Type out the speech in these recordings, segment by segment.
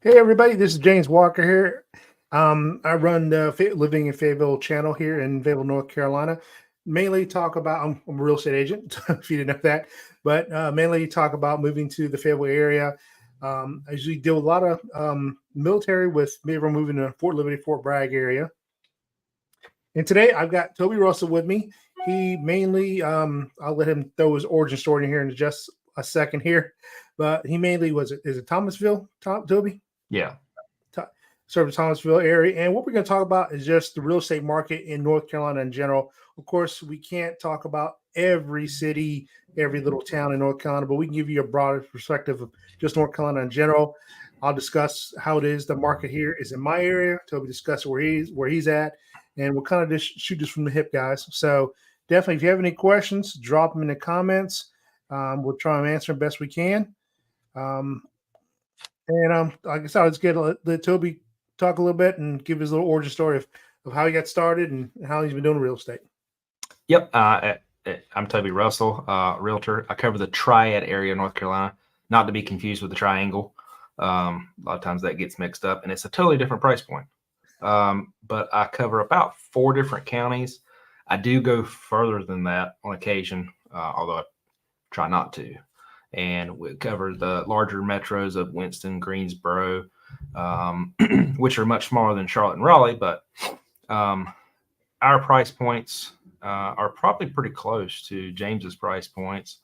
Hey everybody, this is James Walker here. I run the Living in Fayetteville channel here in Fayetteville, North Carolina. Mainly talk about I'm a real estate agent, if you didn't know that, but mainly talk about moving to the Fayetteville area. I usually deal with a lot of military with maybe we're moving to Fort Liberty, Fort Bragg area. And today I've got Toby Russell with me. He mainly, I'll let him throw his origin story in here in just a second here, but he mainly is it Thomasville, Toby? Yeah. Serve the Thomasville area. And what we're going to talk about is just the real estate market in North Carolina in general. Of course, we can't talk about every city, every little town in North Carolina, but we can give you a broader perspective of just North Carolina in general. I'll discuss how it is the market here is in my area. Toby discuss where he's at, and we'll kind of just shoot this from the hip, guys. So definitely, if you have any questions, drop them in the comments. We'll try and answer them best we can. And like I said, let's let Toby talk a little bit and give his little origin story of how he got started and how he's been doing real estate. Yep. I'm Toby Russell, realtor. I cover the Triad area of North Carolina, not to be confused with the Triangle. A lot of times that gets mixed up, and it's a totally different price point. But I cover about 4 different counties. I do go further than that on occasion, although I try not to. And we cover the larger metros of Winston, Greensboro, which are much smaller than Charlotte and Raleigh, but our price points are probably pretty close to James's price points.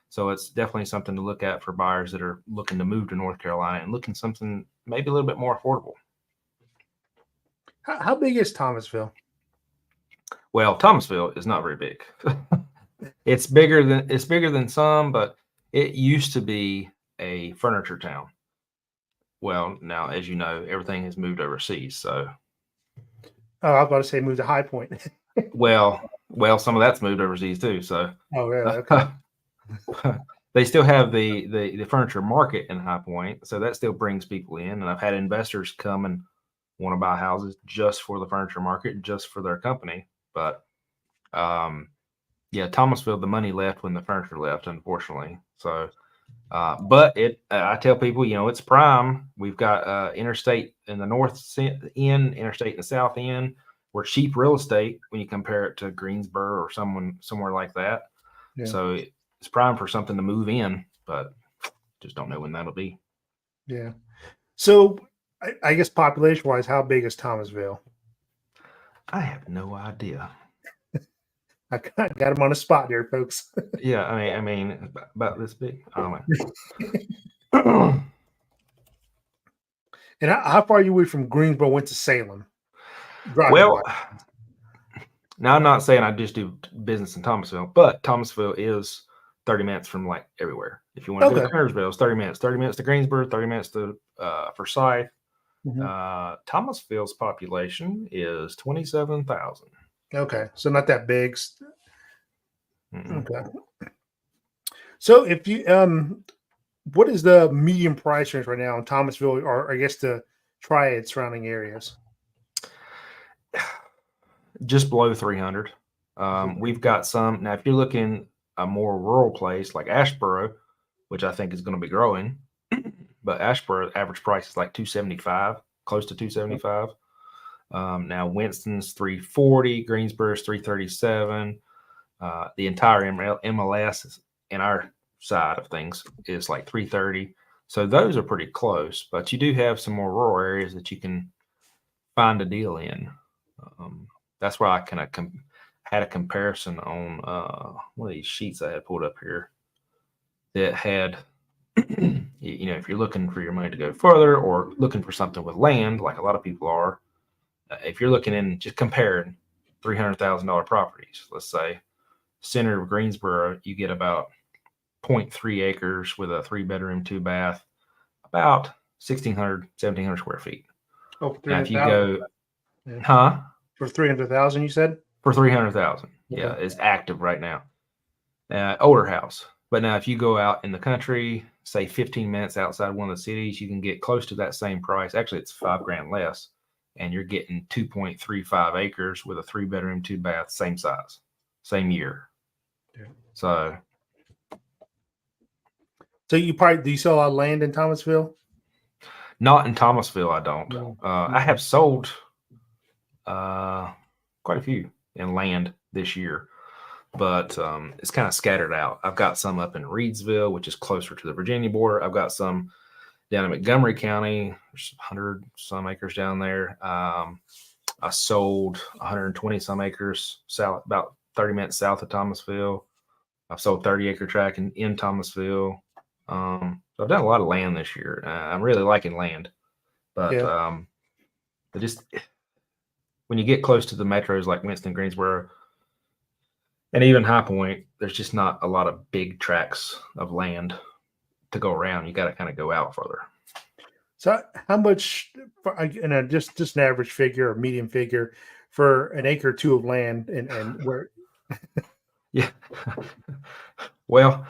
So it's definitely something to look at for buyers that are looking to move to North Carolina and looking something maybe a little bit more affordable. How big is Thomasville? Well, Thomasville is not very big. It's bigger than some, but it used to be a furniture town. Well, now, as you know, everything has moved overseas. So, I was about to say move to High Point. well, some of that's moved overseas too. So, oh, really? Okay. They still have the furniture market in High Point, so that still brings people in. And I've had investors come and want to buy houses just for the furniture market, just for their company. But, yeah, Thomasville, the money left when the furniture left, unfortunately. So, but I tell people, it's prime. We've got interstate in the north end, interstate in the south end. We're cheap real estate when you compare it to Greensboro or somewhere like that. Yeah. So it's prime for something to move in, but just don't know when that'll be. Yeah. So I guess population-wise, how big is Thomasville? I have no idea. I got him on the spot there, folks. Yeah, I mean, about this big. I don't know. And how far are you away from Greensboro? Went to Salem. Well, now I'm not saying I just do business in Thomasville, but Thomasville is 30 minutes from like everywhere. If you want to go to Kernersville, it's 30 minutes. 30 minutes to Greensboro, 30 minutes to Forsyth. Mm-hmm. Thomasville's population is 27,000. Okay, so not that big. Mm-hmm. Okay. So if you what is the median price range right now in Thomasville, or I guess the Triad surrounding areas? Just below 300. We've got some now. If you're looking a more rural place like Asheboro, which I think is going to be growing, but Asheboro average price is like 275, close to 275. Now Winston's 340, Greensboro's 337. The entire MLS in our side of things is like 330. So those are pretty close, but you do have some more rural areas that you can find a deal in. That's why I kind of had a comparison on one of these sheets I had pulled up here that had, if you're looking for your money to go further or looking for something with land, like a lot of people are, if you're looking in just comparing $300,000 properties, let's say center of Greensboro, you get about 0.3 acres with a 3-bedroom, 2-bath, about 1,600, 1,700 square feet. Oh, now if you go, for 300,000, you said? For 300,000, yeah, it's active right now. Older house, but now if you go out in the country, say 15 minutes outside one of the cities, you can get close to that same price. Actually, it's $5,000 less, and you're getting 2.35 acres with a 3-bedroom, 2-bath, same size, same year. Yeah. So do you sell a lot of land in Thomasville? Not in Thomasville, I don't. No. I have sold quite a few in land this year, but it's kind of scattered out. I've got some up in Reedsville, which is closer to the Virginia border. I've got some down in Montgomery County. There's 100 some acres down there. I sold 120 some acres south, about 30 minutes south of Thomasville. I've sold 30-acre tract in Thomasville. So I've done a lot of land this year. I'm really liking land, but Yeah. just when you get close to the metros like Winston, Greensboro, and even High Point, there's just not a lot of big tracts of land to go around. You got to kind of go out further. So how much, just an average figure or medium figure for an acre or two of land, and where? Yeah. Well,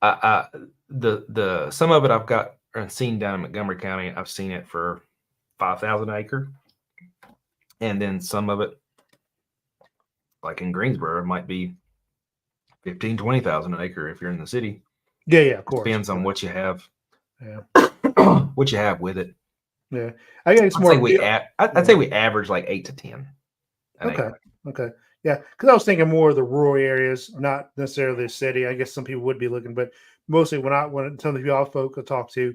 the some of it I've got seen down in Montgomery County. I've seen it for 5,000 an acre, and then some of it, like in Greensboro, it might be 15,000-20,000 an acre if you're in the city. Yeah, of course. Depends on what you have. Yeah. What you have with it. Yeah, I guess I'd say we average like 8 to 10. Okay. Yeah, because I was thinking more of the rural areas, not necessarily the city. I guess some people would be looking, but mostly when some of the y'all folk I talk to,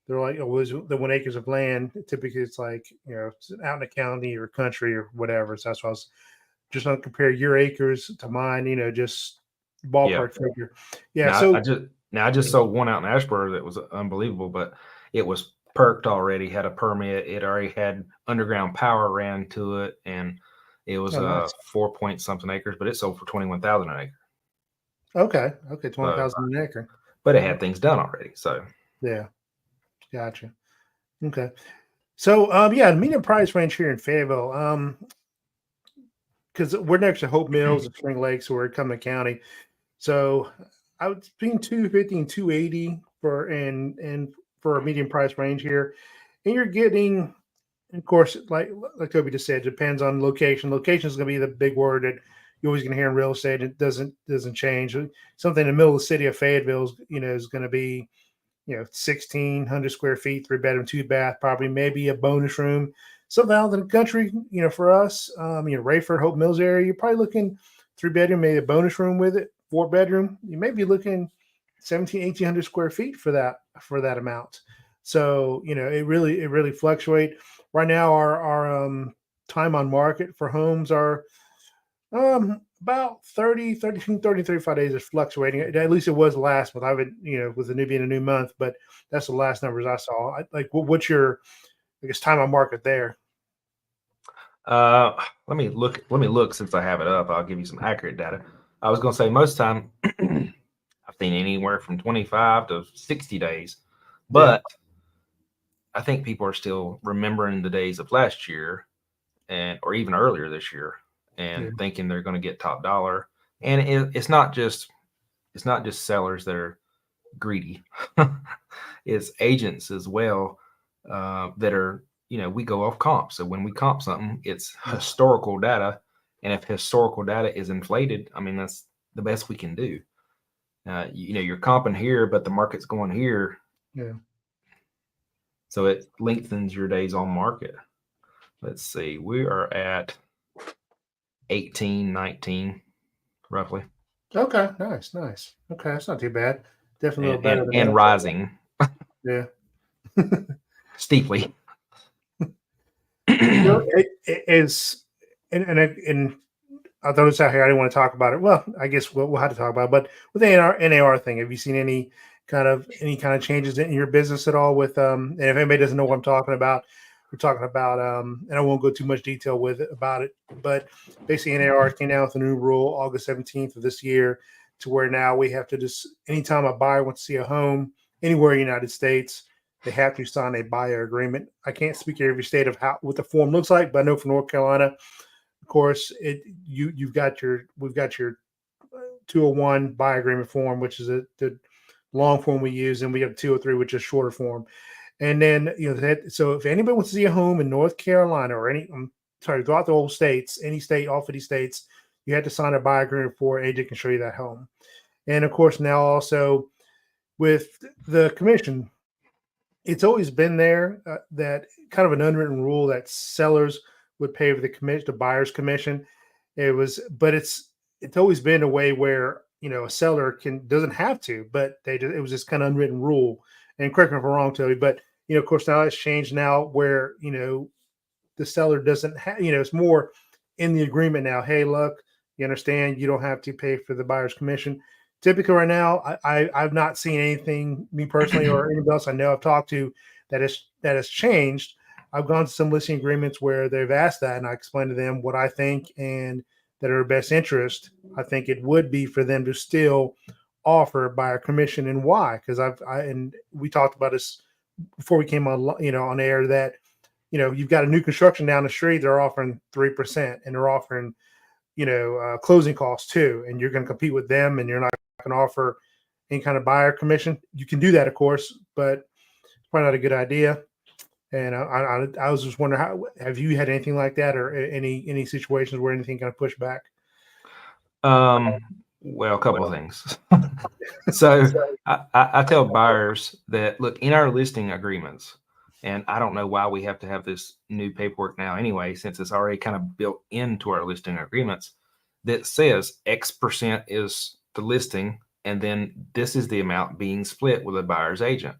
they're like, "Oh, the 1 acres of land." Typically, it's like it's out in the county or country or whatever. So that's why I was just going to compare your acres to mine. Just ballpark figure. Yeah. I just sold one out in Ashburn that was unbelievable, but it was perked already, had a permit. It already had underground power ran to it, and it was nice. 4 point something acres, but it sold for 21,000 an acre. Okay, 20,000 an acre. But it had things done already, so yeah, gotcha. Okay, so the median price range here in Fayetteville, because we're next to Hope Mills and Spring Lake, so we're in Cumberland County. So I would between 250 and 280 for a median price range here, and you're getting, of course, like Toby just said, depends on location. Location is going to be the big word that you're always going to hear in real estate. It doesn't change. Something in the middle of the city of Fayetteville is going to be 1,600 square feet, 3-bedroom, 2-bath, probably maybe a bonus room. Something out in the country, for us, Raeford, Hope Mills area, you're probably looking 3-bedroom, maybe a bonus room with it, 4-bedroom. You may be looking 1,800 square feet for that amount. So it really fluctuates. Right now, our time on market for homes are about 30 to 35 days is fluctuating. At least it was last month. I haven't, with the new being a new month, but that's the last numbers I saw. What's your, I guess, time on market there? Let me look since I have it up. I'll give you some accurate data. I was going to say most time I've seen anywhere from 25 to 60 days, but I think people are still remembering the days of last year or even earlier this year and thinking they're going to get top dollar. And it's not just sellers that are greedy. It's agents as well that are, we go off comp. So when we comp something, it's historical data. And if historical data is inflated, I mean, that's the best we can do. You're comping here, but the market's going here. Yeah. So it lengthens your days on market. Let's see. We are at 18, 19, roughly. Okay. Nice. Okay. That's not too bad. Definitely a little better than and rising. Yeah. Steeply. It is, and I throw this out here. I didn't want to talk about it. Well, I guess we'll have to talk about it. But with the NAR thing, have you seen any kind of changes in your business at all? With and if anybody doesn't know what I'm talking about, we're talking about and I won't go too much detail about it. But basically, NAR came down with a new rule August 17th of this year, to where now we have to just anytime a buyer wants to see a home anywhere in the United States, they have to sign a buyer agreement. I can't speak to every state of what the form looks like, but I know for North Carolina, of course, we've got your 201 buyer agreement form, which is the long form we use, and we have 203, which is shorter form. And then so if anybody wants to see a home in North Carolina or throughout the whole states, any state, all 50 states, you have to sign a buyer agreement before an agent can show you that home. And of course, now also with the commission, it's always been there, that kind of an unwritten rule that sellers would pay for the commission, the buyer's commission. But it's always been a way where a seller doesn't have to, but it was this kind of unwritten rule. And correct me if I'm wrong, Toby, but of course now it's changed now where the seller doesn't have, it's more in the agreement now. Hey, look, you understand you don't have to pay for the buyer's commission. Typically, right now, I've not seen anything, me personally, or anybody else I know I've talked to that has changed. I've gone to some listing agreements where they've asked that, and I explained to them what I think and that are best interest. I think it would be for them to still offer buyer commission, and why? Because and we talked about this before we came on air, that you've got a new construction down the street, they're offering 3%, and they're offering closing costs too, and you're going to compete with them, and you're not going to offer any kind of buyer commission. You can do that, of course, but it's probably not a good idea. And I was just wondering, how have you had anything like that, or any situations where anything kind of pushed back? Well, a couple of things. So I tell buyers that, look, in our listing agreements, and I don't know why we have to have this new paperwork now anyway, since it's already kind of built into our listing agreements, that says X% is the listing, and then this is the amount being split with a buyer's agent.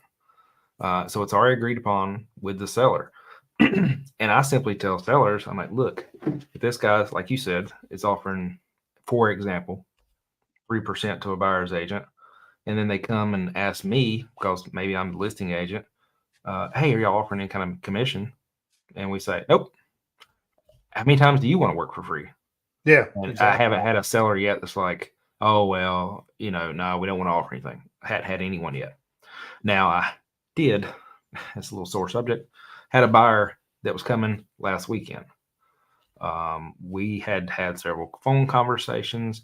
So it's already agreed upon with the seller. And I simply tell sellers, I'm like, look, if this guy's, like you said, is offering, for example, 3% to a buyer's agent, and then they come and ask me, because maybe I'm the listing agent, hey, are y'all offering any kind of commission? And we say, nope. How many times do you want to work for free? Yeah, and exactly. I haven't had a seller yet that's like, oh, well, no, we don't want to offer anything. I hadn't had anyone yet. Now I did, it's a little sore subject, had a buyer that was coming last weekend. We had several phone conversations.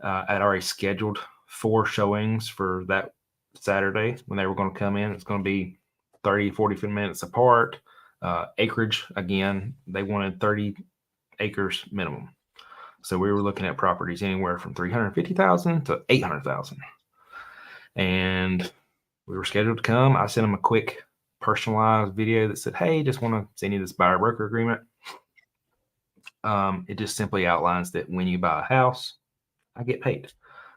I'd already scheduled 4 showings for that Saturday when they were going to come in. It's going to be 30, 40 minutes apart. Acreage, again, they wanted 30 acres minimum. So we were looking at properties anywhere from 350,000 to 800,000. And we were scheduled to come. I sent them a quick personalized video that said, hey, just want to send you this buyer broker agreement. It just simply outlines that when you buy a house, I get paid.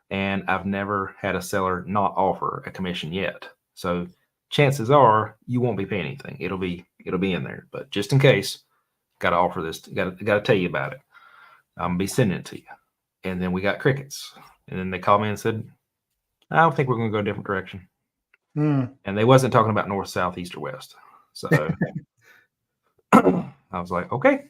And I've never had a seller not offer a commission yet. So chances are you won't be paying anything. It'll be in there. But just in case, got to offer this, got to tell you about it. I'm going to be sending it to you. And then we got crickets. And then they called me and said, I don't think we're going to go a different direction. And they wasn't talking about north, south, east, or west. So I was like, okay.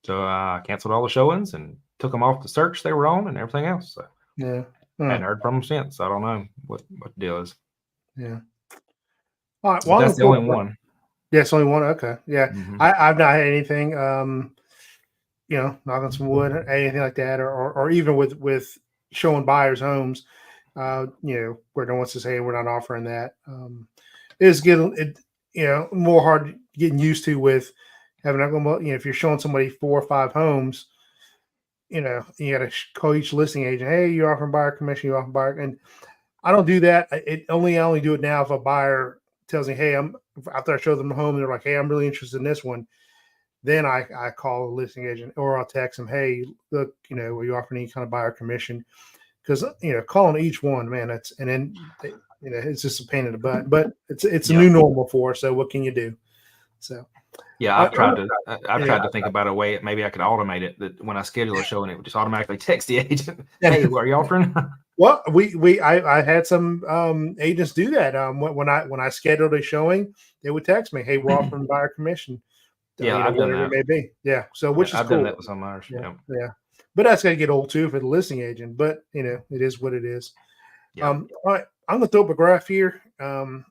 So I canceled all the showings and took them off the search they were on and everything else. So Yeah. hadn't heard from them since. I don't know what the deal is. Yeah. All right. But Well, that's the only one. Yes, only one. Okay. Yeah. Mm-hmm. I've not had anything, knock on some wood, or anything like that, or even with showing buyers homes, where no one says, hey, we're not offering that. It's getting more hard getting used to with having, if you're showing somebody 4 or 5 homes, you got to call each listing agent, hey, you're offering buyer commission, you're offering buyer. And I don't do that. I only do it now if a buyer tells me, hey, after I show them the home, and they're like, hey, I'm really interested in this one. Then I call a listing agent, or I'll text them, hey, look, are you offering any kind of buyer commission? Because calling each one, man, it's just a pain in the butt. But it's a new normal for us. So what can you do? So yeah, I've tried to think about a way maybe I could automate it, that when I schedule a show and it would just automatically text the agent, hey, are you offering? Well, I had some agents do that. When I scheduled a showing, they would text me, hey, we're offering buyer commission. Yeah, I've done whatever that. it may be. Yeah. So which is I've cool. done that with some buyers. Yeah. But that's gonna get old too for the listing agent. But it is what it is. Yeah. All right, I'm gonna throw up a graph here, and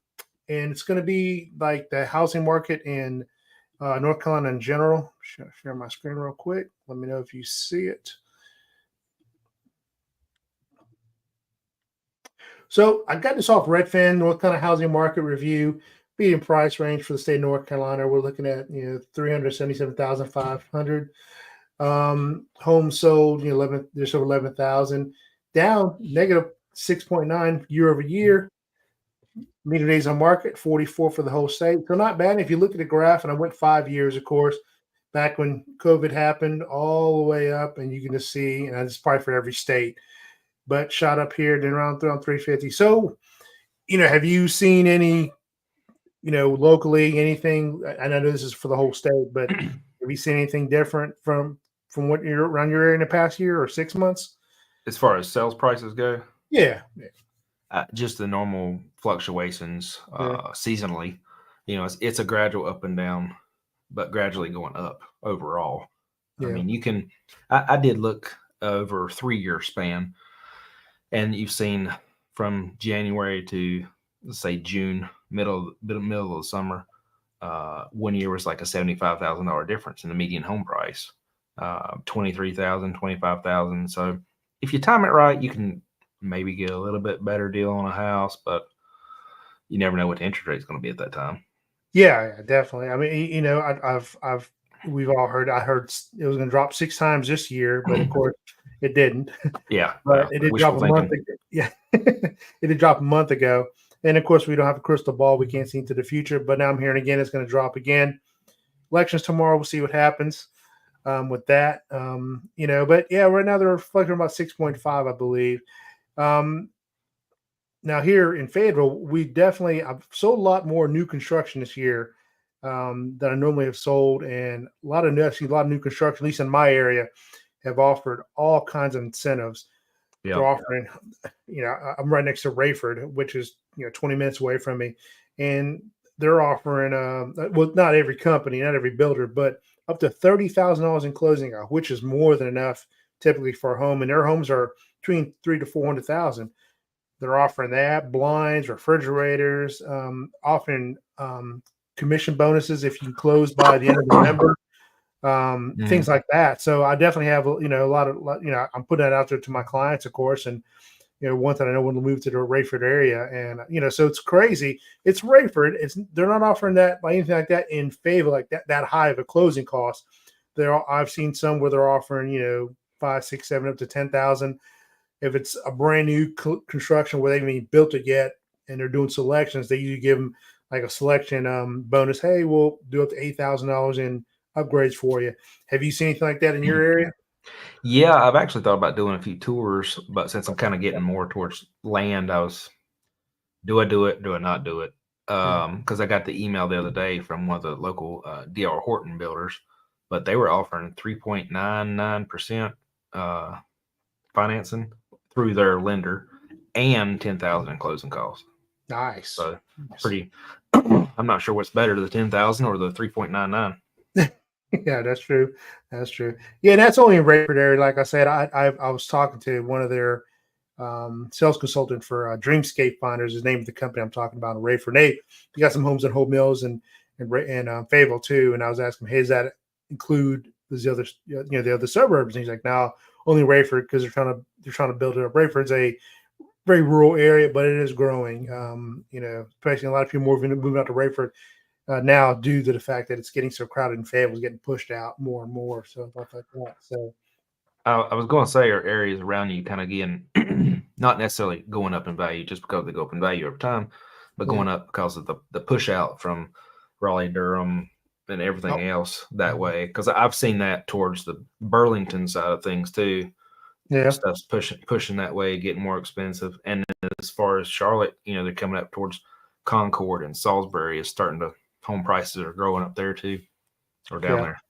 it's gonna be like the housing market in North Carolina in general. Share my screen real quick. Let me know if you see it. So I got this off Redfin, North Carolina Housing Market Review, median price range for the state of North Carolina. We're looking at 377,500. Homes sold, just over 11,000, down negative 6.9 year over year. Median days on market, 44 for the whole state. So not bad. If you look at the graph, and I went 5 years, of course, back when COVID happened, all the way up, and you can just see, and it's probably for every state, but shot up here, then around 350. So, have you seen any, locally, anything? And I know this is for the whole state, but have you seen anything different from what you're around your area in the past year or 6 months? As far as sales prices go, Yeah. just the normal fluctuations Yeah. seasonally. It's a gradual up and down, but gradually going up overall. I Yeah. mean, you can. I did look over a 3-year span, and you've seen from January to, let's say, June, middle of the summer. 1 year was like a $75,000 difference in the median home price, 23,000, 25,000. So if you time it right, you can maybe get a little bit better deal on a house, but you never know what the interest rate is going to be at that time. Yeah, definitely. I mean, we've all heard. I heard it was going to drop 6 times this year, but of course, it didn't. Yeah, But it did drop a month ago. Yeah, it did drop a month ago, and of course, we don't have a crystal ball. We can't see into the future. But now I'm hearing again it's going to drop again. Elections tomorrow. We'll see what happens with that. But yeah, right now they're reflecting about 6.5, I believe. Now here in Fayetteville, I've sold a lot more new construction this year than I normally have sold, and actually a lot of new construction, at least in my area, have offered all kinds of incentives. Yeah. They're offering, I'm right next to Raeford, which is 20 minutes away from me, and they're offering well, not every company, not every builder, but up to $30,000 in closing out, which is more than enough typically for a home, and their homes are between $300,000 to $400,000. They're offering that, blinds, refrigerators, offering commission bonuses if you close by the end of November, things like that. So I definitely have, a lot of, I'm putting that out there to my clients, of course, and one that I know when to move to the Raeford area, and so it's crazy. It's Raeford. They're not offering that by anything like that in Fayetteville, like that high of a closing cost. I've seen some where they're offering 5, 6, 7, up to 10,000. If it's a brand new construction where they haven't even built it yet and they're doing selections, they usually give them like a selection bonus. Hey, we'll do up to $8,000 in upgrades for you. Have you seen anything like that in your area? Yeah, I've actually thought about doing a few tours, but since I'm kind of getting more towards land, do I do it? Do I not do it? Because I got the email the other day from one of the local D.R. Horton builders, but they were offering 3.99% financing through their lender and $10,000 in closing costs. Nice. So pretty. I'm not sure what's better, the 10,000 or the 3.99. Yeah, that's true. That's true. Yeah, and that's only in Raeford area. Like I said, I was talking to one of their sales consultant for Dreamscape Finders. His name of the company I'm talking about in Raeford. They got some homes in Hope Mills and Fayetteville too. And I was asking him, hey, does that include the other the other suburbs? And he's like, no, only Raeford, because they're trying to build it up. Raeford's a very rural area, but it is growing. Especially a lot of people moving out to Raeford now due to the fact that it's getting so crowded and Fayetteville's getting pushed out more and more. So stuff like that. So I was going to say, our areas around you kind of getting not necessarily going up in value just because they go up in value over time, but going up because of the push out from Raleigh, Durham, and everything else that way. Because I've seen that towards the Burlington side of things too. Yeah, stuff's pushing that way, getting more expensive. And as far as Charlotte, they're coming up towards Concord, and Salisbury is starting to, home prices are growing up there too, or down there.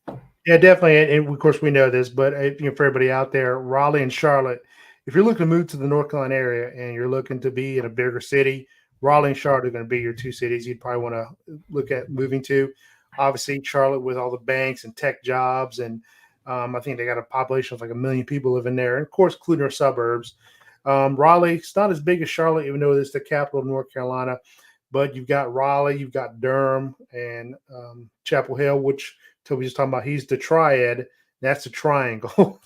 Yeah, definitely. And of course, we know this, but for everybody out there, Raleigh and Charlotte, if you're looking to move to the North Carolina area and you're looking to be in a bigger city, Raleigh and Charlotte are going to be your two cities you'd probably want to look at moving to. Obviously, Charlotte with all the banks and tech jobs, and I think they got a population of like 1 million people living there, and of course, including our suburbs. Raleigh, it's not as big as Charlotte, even though it's the capital of North Carolina. But you've got Raleigh, you've got Durham, and Chapel Hill, which Toby was talking about. He's the triad. That's the triangle.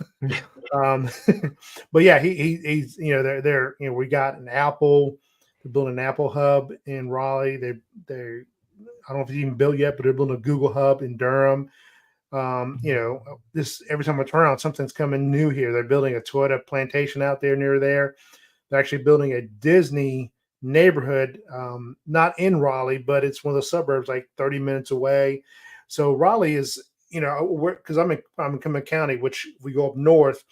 But yeah, he's they're we got an Apple. They're building an Apple hub in Raleigh. They I don't know if it's even built yet, but they're building a Google hub in Durham. This every time I turn around, something's coming new here. They're building a Toyota plantation out there near there. They're actually building a Disney neighborhood, not in Raleigh, but it's one of the suburbs, like 30 minutes away. So Raleigh is, because I'm in Cumberland County, which if we go up north,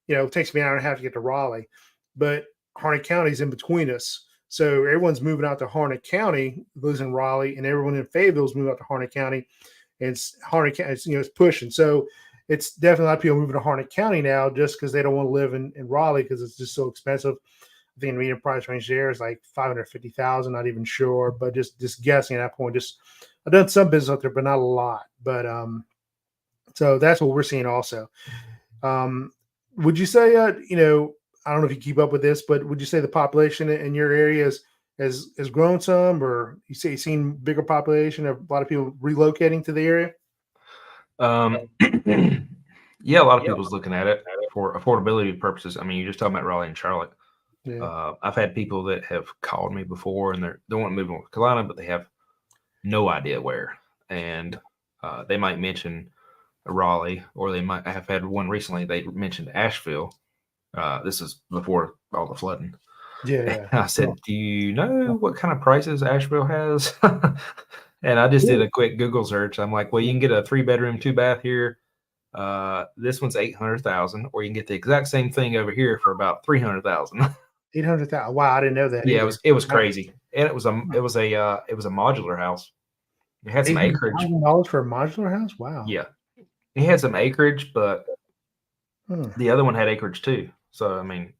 it takes me an hour and a half to get to Raleigh, but Harnett County's in between us. So everyone's moving out to Harnett County, lives in Raleigh, and everyone in Fayetteville's moving out to Harnett County. And it's Harnett County, it's pushing. So it's definitely a lot of people moving to Harnett County now just because they don't want to live in Raleigh because it's just so expensive. I think the median price range there is like 550,000. Not even sure, but just guessing at that point. I've done some business out there, but not a lot. But so that's what we're seeing also. Would you say I don't know if you keep up with this, but would you say the population in your area has grown some, or you say you've seen bigger population, or a lot of people relocating to the area? Yeah, a lot of people's looking at it for affordability purposes. I mean, you're just talking about Raleigh and Charlotte. Yeah. I've had people that have called me before, and they want to move to North Carolina, but they have no idea where. And they might mention Raleigh, or they might have had one recently. They mentioned Asheville. This is before all the flooding. Yeah. I said, "Do you know what kind of prices Asheville has?" And I just did a quick Google search. I'm like, "Well, you can get a 3-bedroom, 2-bath here. This one's 800,000, or you can get the exact same thing over here for about 300,000." 800,000. Wow, I didn't know that. Yeah, either. it was crazy, and it was a modular house. It had some acreage. $800,000 for a modular house? Wow. Yeah, it had some acreage, but the other one had acreage too. So I mean,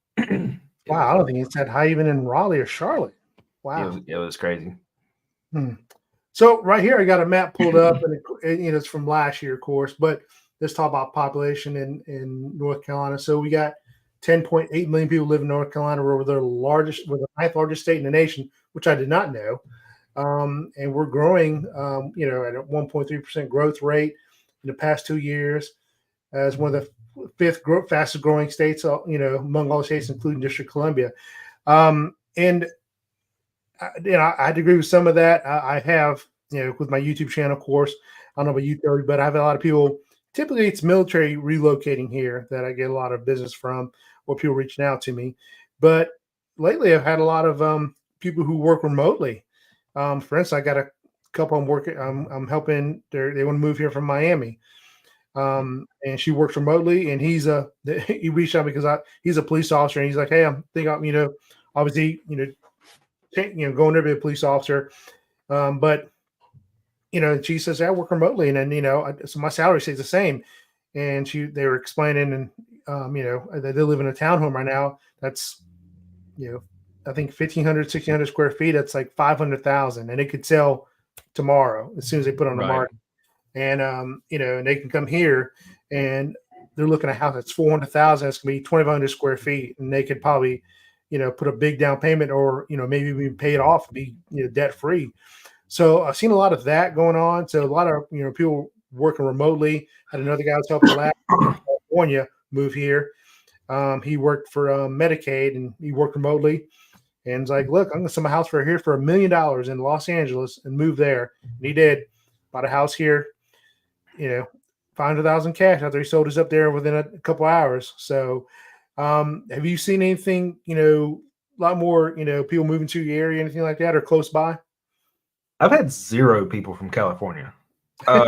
wow, I don't think it's that high even in Raleigh or Charlotte. Wow, it was crazy. So right here, I got a map pulled up, and it's from last year, of course. But let's talk about population in North Carolina. So we got 10.8 million people live in North Carolina. We're the 9th largest state in the nation, which I did not know. And we're growing, at a 1.3% growth rate in the past 2 years, as one of the fifth fastest growing states, among all the states, including District of Columbia. And I had to agree with some of that. I have, with my YouTube channel, of course. I don't know about you, Terry, but I have a lot of people. Typically, it's military relocating here that I get a lot of business from, or people reaching out to me. But lately, I've had a lot of people who work remotely. For instance, I got a couple I'm working. I'm helping. They want to move here from Miami, and she works remotely. And he reached out because he's a police officer, and he's like, "Hey, I'm thinking, obviously, going there to be a police officer, but." She says, I work remotely, and then, so my salary stays the same. And they were explaining, and, they live in a townhome right now. That's, I think 1,500, 1,600 square feet. That's like 500,000, and it could sell tomorrow as soon as they put it on the market. And, and they can come here, and they're looking at a house that's 400,000. It's going to be 2,500 square feet, and they could probably, put a big down payment, or, maybe even pay it off, and be, debt free. So I've seen a lot of that going on. So a lot of people working remotely. Had another guy who's helping last in California move here. He worked for Medicaid, and he worked remotely. And it's like, look, I'm going to sell my house for $1 million in Los Angeles and move there. And he did. Bought a house here. 500,000 cash after he sold us up there within a couple hours. So have you seen anything? A lot more people moving to your area, anything like that, or close by? I've had 0 people from California. I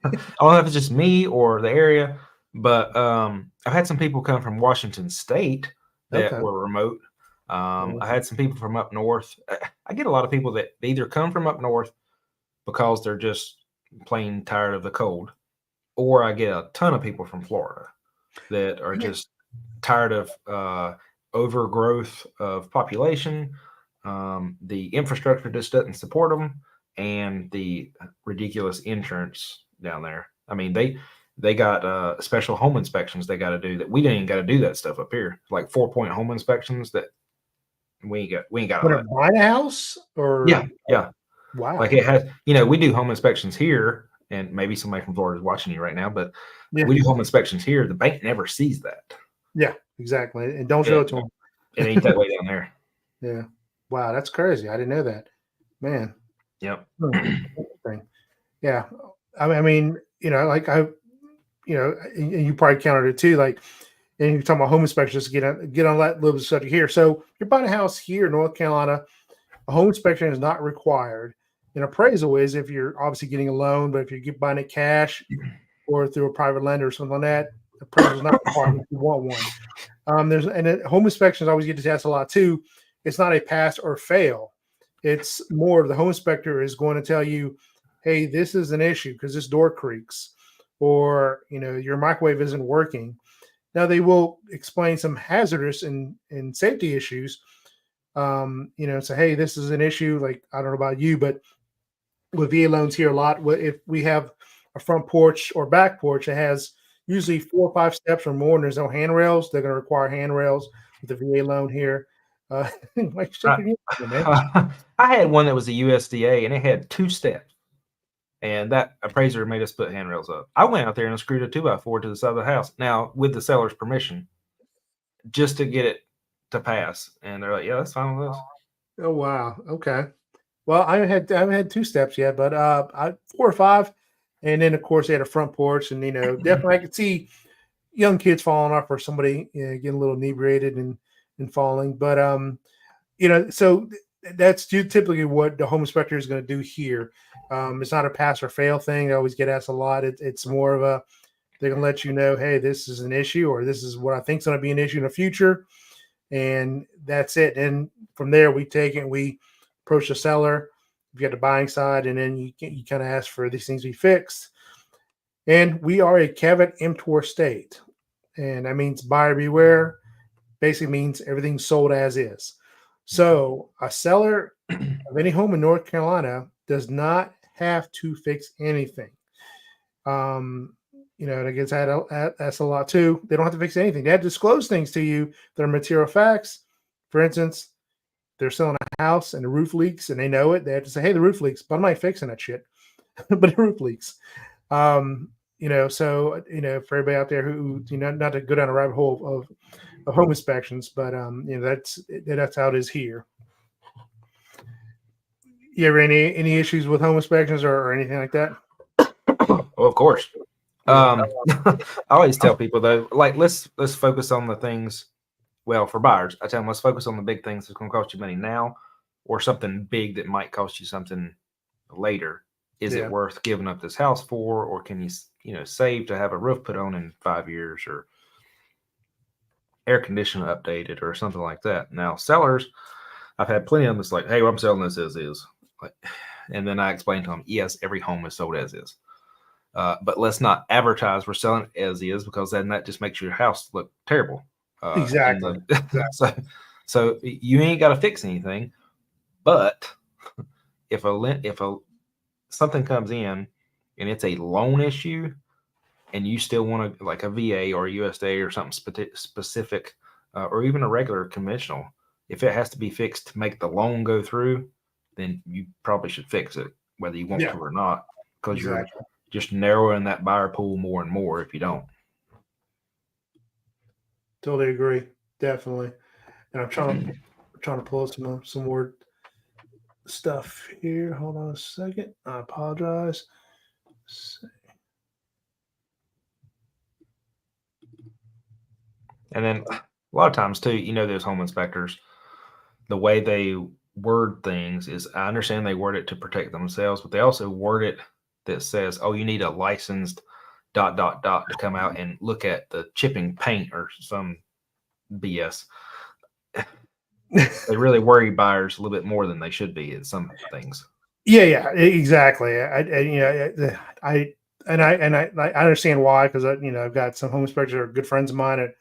don't know if it's just me or the area, but I've had some people come from Washington State that were remote. I had some people from up north. I get a lot of people that either come from up north because they're just plain tired of the cold, or I get a ton of people from Florida that are just tired of overgrowth of population. The infrastructure just doesn't support them, and the ridiculous insurance down there. I mean, they got special home inspections they got to do that we didn't got to do that stuff up here. Like 4-point home inspections that we ain't got. When it buy a house, or yeah. Wow. Like it has. We do home inspections here, and maybe somebody from Florida is watching you right now, but we do home inspections here. The bank never sees that. Yeah, exactly, and don't show it to them. It ain't that way down there. Yeah. Wow, that's crazy. I didn't know that. Man. Yep. Yeah. I mean, and you probably counted it too. Like, and you're talking about home inspections, get on that little subject here. So you're buying a house here in North Carolina, a home inspection is not required. An appraisal is if you're obviously getting a loan, but if you're buying it cash or through a private lender or something like that, appraisal is not required if you want one. Home inspections always get asked a lot too. It's not a pass or fail. It's more the home inspector is going to tell you, hey, this is an issue because this door creaks, or your microwave isn't working. Now they will explain some hazardous and safety issues. Say, hey, this is an issue. Like, I don't know about you, but with VA loans here a lot, if we have a front porch or back porch that has usually 4 or 5 steps or more, and there's no handrails, they're going to require handrails with the VA loan here. Like, I had one that was a USDA, and it had 2 steps, and that appraiser made us put handrails up. I went out there and screwed a 2x4 to the side of the house, now with the seller's permission, just to get it to pass. And they're like, "Yeah, that's fine with us." Oh wow, okay. Well, I haven't had 2 steps yet, but 4 or 5, and then of course they had a front porch, and definitely I could see young kids falling off or somebody getting a little inebriated and falling. But so that's typically what the home inspector is going to do here. It's not a pass or fail thing. I always get asked a lot. It's more of a, they're going to let you know, hey, this is an issue, or this is what I think is going to be an issue in the future, and that's it. And from there, we take it and we approach the seller. You get the buying side, and then you kind of ask for these things to be fixed. And we are a caveat emptor state, and that means buyer beware. Basically means everything's sold as is. So a seller of any home in North Carolina does not have to fix anything. And I guess that's a lot too. They don't have to fix anything. They have to disclose things to you that are material facts. For instance, they're selling a house and the roof leaks and they know it. They have to say, hey, the roof leaks, but I'm not fixing that shit. But the roof leaks. So for everybody out there who, not to go down a rabbit hole of home inspections, but that's how it is here. You ever any issues with home inspections or anything like that? Well, of course. I always tell people though, like let's focus on the things. Well, for buyers, I tell them let's focus on the big things that's going to cost you money now, or something big that might cost you something later. Is it worth giving up this house for, or can you save to have a roof put on in 5 years, or air conditioner updated, or something like that? Now, sellers, I've had plenty of them that's like, hey, well, I'm selling this as is. And then I explain to them, yes, every home is sold as is. But let's not advertise we're selling it as is, because then that just makes your house look terrible. Exactly. So you ain't got to fix anything. But if something comes in and it's a loan issue, and you still want to, like a VA or a USDA or something specific, or even a regular conventional, if it has to be fixed to make the loan go through, then you probably should fix it, whether you want to or not, because you're just narrowing that buyer pool more and more if you don't. Totally agree. Definitely. And I'm trying to pull some more stuff here. Hold on a second. I apologize. And then a lot of times too, those home inspectors, the way they word things is, I understand they word it to protect themselves, but they also word it that says, oh, you need a licensed ... to come out and look at the chipping paint or some BS. They really worry buyers a little bit more than they should be in some things. Yeah, exactly. I understand why, because I've got some home inspectors that are good friends of mine, and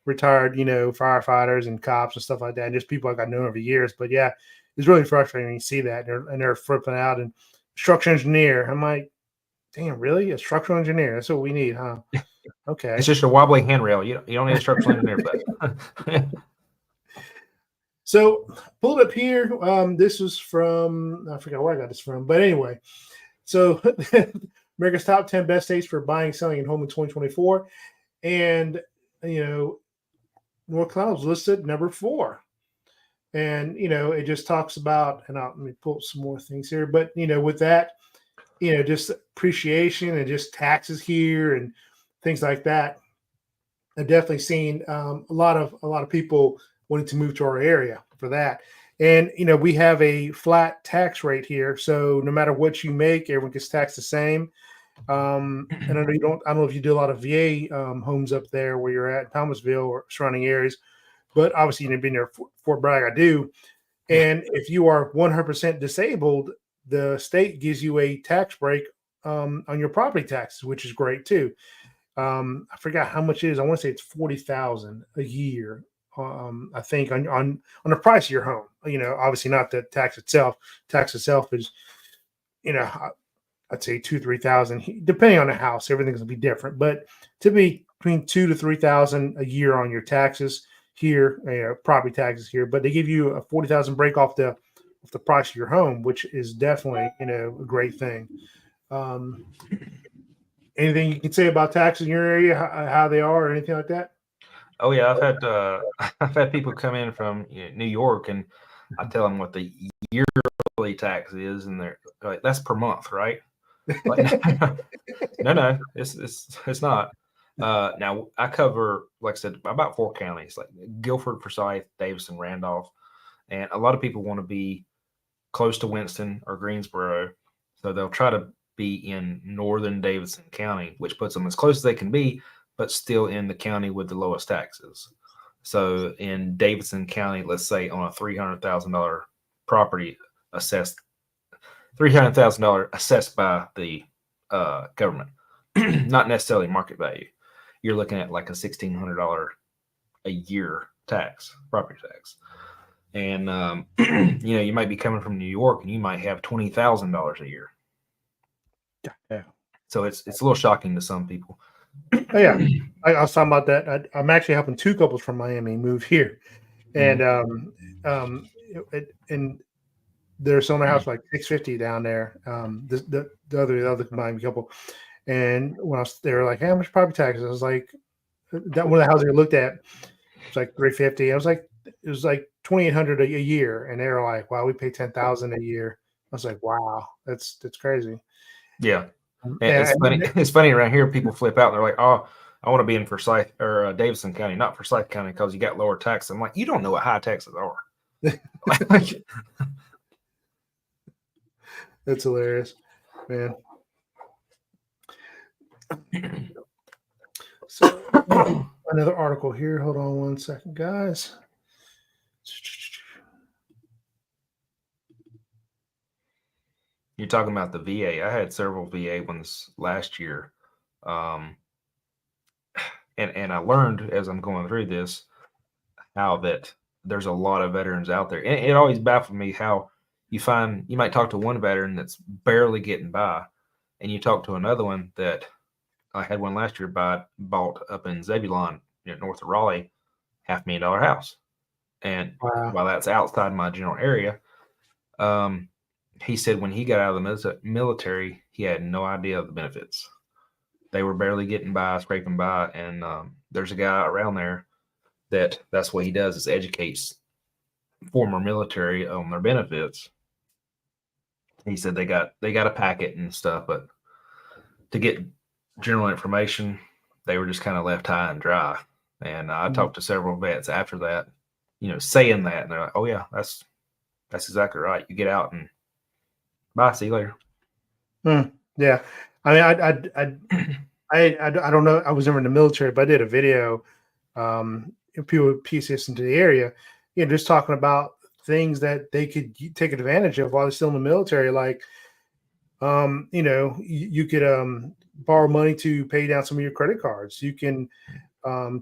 retired firefighters and cops and stuff like that, and just people I've known over years. But yeah, it's really frustrating when you see that and they're flipping out. And structural engineer, I'm like, damn, really? A structural engineer? That's what we need, huh? Okay. It's just a wobbly handrail. You don't need a structural engineer for that. So pulled up here. This was from, I forgot where I got this from, but anyway. So America's top 10 best states for buying, selling, and home in 2024, and North Carolina was listed number 4. And it just talks about, and let me pull up some more things here, but with that, just appreciation and just taxes here and things like that. I've definitely seen a lot of people wanting to move to our area for that. And we have a flat tax rate here, so no matter what you make, everyone gets taxed the same. And I know you don't. I don't know if you do a lot of VA homes up there where you're at, Thomasville or surrounding areas, but obviously you've been there, Fort Bragg. I do. And if you are 100% disabled, the state gives you a tax break on your property taxes, which is great too. I forgot how much it is. I want to say it's 40,000 a year. I think on the price of your home. Obviously not the tax itself. Tax itself is, I'd say 2,000-3,000, depending on the house. Everything's gonna be different, but typically between 2,000 to 3,000 a year on your taxes here, property taxes here. But they give you a 40,000 break off the price of your home, which is definitely a great thing. Anything you can say about taxes in your area, how they are, or anything like that? Oh yeah, I've had people come in from New York, and I tell them what the yearly tax is, and they're like, "That's per month, right?" Like, no, it's not. Now I cover, like I said, about 4 counties, like Guilford, Forsyth, Davison, Randolph, and a lot of people want to be close to Winston or Greensboro, so they'll try to be in northern Davison County, which puts them as close as they can be, but still in the county with the lowest taxes. So in Davison County, let's say on a $300,000 property assessed, $300,000 assessed by the government, not necessarily market value, you're looking at like a $1,600 a year tax, property tax. And you might be coming from New York, and you might have $20,000 a year. Yeah. So it's a little shocking to some people. Oh, yeah, I was talking about that. I'm actually helping 2 couples from Miami move here, and and they're selling their house for like $650 down there. The other combined couple, and when they were like, "Hey, how much property taxes?" I was like, "That one of the houses I looked at was like $350." I was like, "It was like $2,800 a year," and they were like, "Wow, we pay $10,000 a year." I was like, "Wow, that's crazy." Yeah. It's funny. It's funny around here. People flip out and they're like, "Oh, I want to be in Forsyth or Davison County, not Forsyth County, because you got lower taxes." I'm like, "You don't know what high taxes are." That's hilarious, man. So another article here. Hold on one second, guys. You're talking about the VA. I had several VA ones last year. And I learned as I'm going through this how that there's a lot of veterans out there. And it always baffled me how you might talk to one veteran that's barely getting by, and you talk to another one that I had one last year bought up in Zebulon, north of Raleigh, $500,000 house. And while that's outside my general area, he said when he got out of the military, he had no idea of the benefits. They were barely getting by, scraping by, and there's a guy around there that's what he does, is educates former military on their benefits. He said they got a packet and stuff, but to get general information, they were just kind of left high and dry. And I talked to several vets after that, saying that, and they're like, "Oh yeah, that's exactly right. You get out and bye, see you later." Yeah, I mean, I don't know. I was never in the military, but I did a video. People with PCS into the area, just talking about things that they could take advantage of while they're still in the military. Like, you could borrow money to pay down some of your credit cards. You can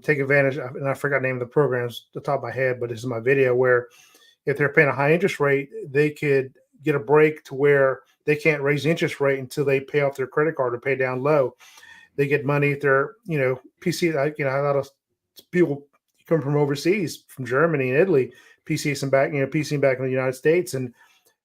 take advantage of, and I forgot the name of the programs off the top of my head, but this is my video where if they're paying a high interest rate, they could get a break to where they can't raise the interest rate until they pay off their credit card or pay down low. They get money if they're, PC, like, a lot of people come from overseas, from Germany and Italy, PCing back in the United States. And,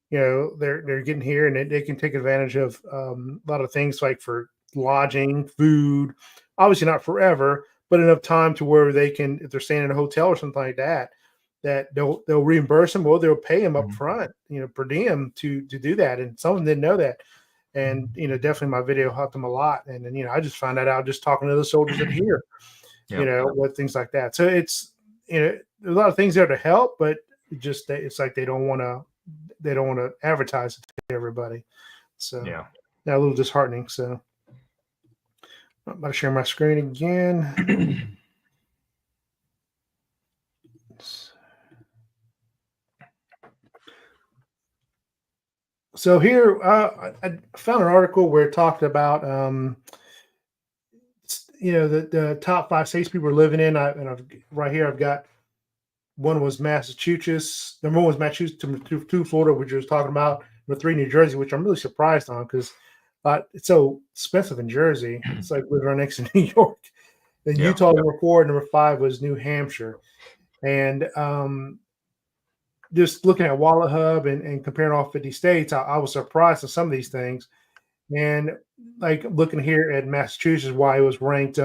they're getting here and they can take advantage of a lot of things like for lodging, food, obviously not forever, but enough time to where they can, if they're staying in a hotel or something like that, that they'll reimburse them or they'll pay them up front, per diem to do that. And some of them didn't know that. And, definitely my video helped them a lot. And then, I just found that out just talking to the soldiers in here. with things like that. So it's, there's a lot of things there to help, but it's like they don't want to advertise it to everybody. So Yeah. a little disheartening. So I'm about to share my screen again. So here, I found an article where it talked about, the top 5 states people are living in. Right here, I've got one was Massachusetts. Number one was Massachusetts. Two, Florida, which I was talking about. Number 3, New Jersey, which I'm really surprised on because it's so expensive in Jersey. It's like living right next to New York. Then Utah, number 4. Number 5 was New Hampshire. And just looking at Wallet Hub and comparing all 50 states, I was surprised at some of these things. And like looking here at Massachusetts, why it was ranked,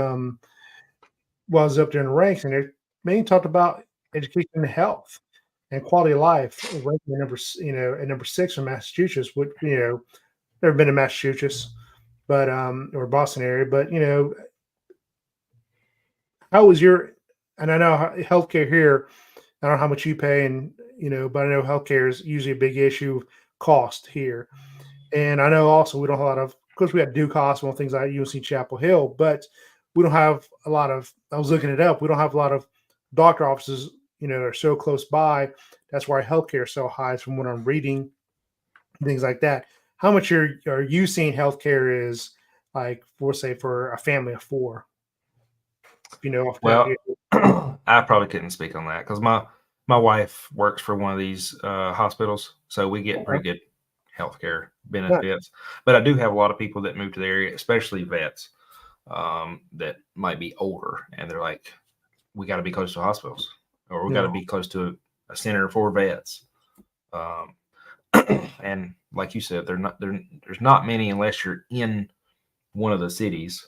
was up there in the ranks, and it mainly talked about education and health and quality of life, ranking at number 6 in Massachusetts. Which never been to Massachusetts, but or Boston area, but how was your? And I know healthcare here. I don't know how much you pay, and but I know healthcare is usually a big issue, cost here. And I know also we don't have a lot of course, we have Duke Hospital and things like UNC Chapel Hill, but we don't have a lot of. I was looking it up. We don't have a lot of doctor offices. That are so close by. That's why healthcare is so high, from what I'm reading, things like that. How much are you seeing healthcare is like for a family of 4? Off the top of your Well, I probably couldn't speak on that because my wife works for one of these hospitals, so we get pretty good healthcare benefits. But I do have a lot of people that move to the area, especially vets, that might be older, and they're like, we got to be close to hospitals, or we got to be close to a center for vets. And like you said, there's not many unless you're in one of the cities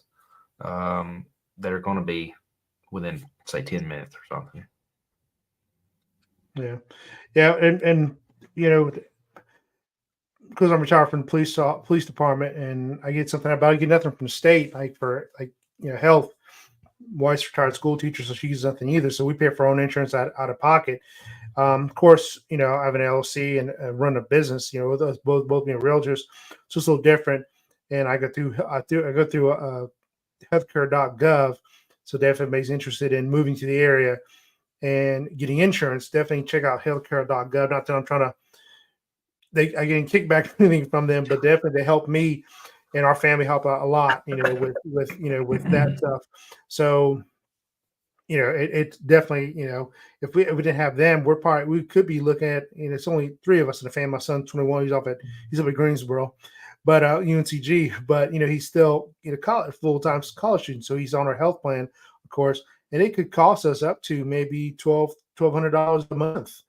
that are going to be within, say, 10 minutes or something. Yeah, and because I'm retired from the police department, and I get something about I get nothing from the state, like for health. Wife's retired school teacher, so she gets nothing either. So we pay for our own insurance out of pocket. Of course, I have an LLC and run a business. With us both being realtors, so it's a little different. And I go through healthcare.gov. So definitely, if anybody's interested in moving to the area and getting insurance, definitely check out healthcare.gov. Not that I'm trying to. I getting kickback anything from them, but definitely they help me and our family help out a lot. With that stuff. So. It's definitely, if we didn't have them, we could be looking at, it's only 3 of us in the family. My son's 21, he's up at Greensboro, but UNCG, but he's still full-time college student, so he's on our health plan, of course, and it could cost us up to maybe $1,200 a month